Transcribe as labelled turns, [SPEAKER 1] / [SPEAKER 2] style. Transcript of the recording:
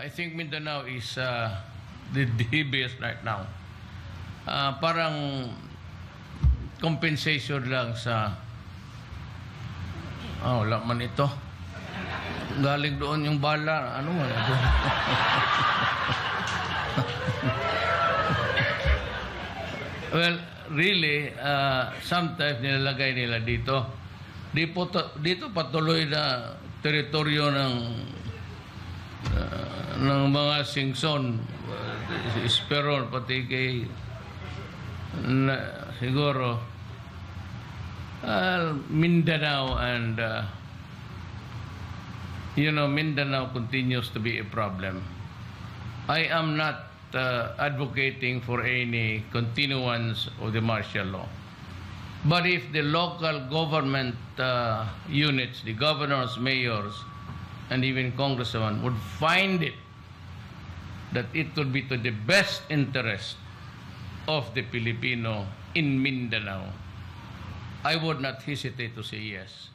[SPEAKER 1] I think Mindanao is the heaviest right now. Parang compensation lang sa wala man ito. Galing doon yung bala. Ano man ito? Well, really, sometimes nilalagay nila dito. Dito patuloy na teritoryo ng mga Singson, Esperon, pati kay siguro Mindanao, and Mindanao continues to be a problem. I am not advocating for any continuance of the martial law. But if the local government units, the governors, mayors, and even congressmen would find it that it would be to the best interest of the Filipino in Mindanao, I would not hesitate to say yes.